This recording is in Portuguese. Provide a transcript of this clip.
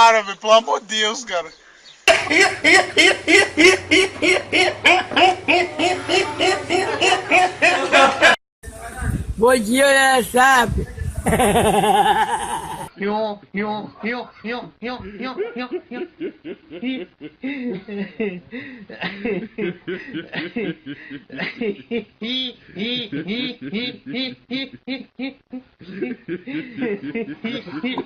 para, velho. Pelo amor de Deus, cara. Bom dia, sabe?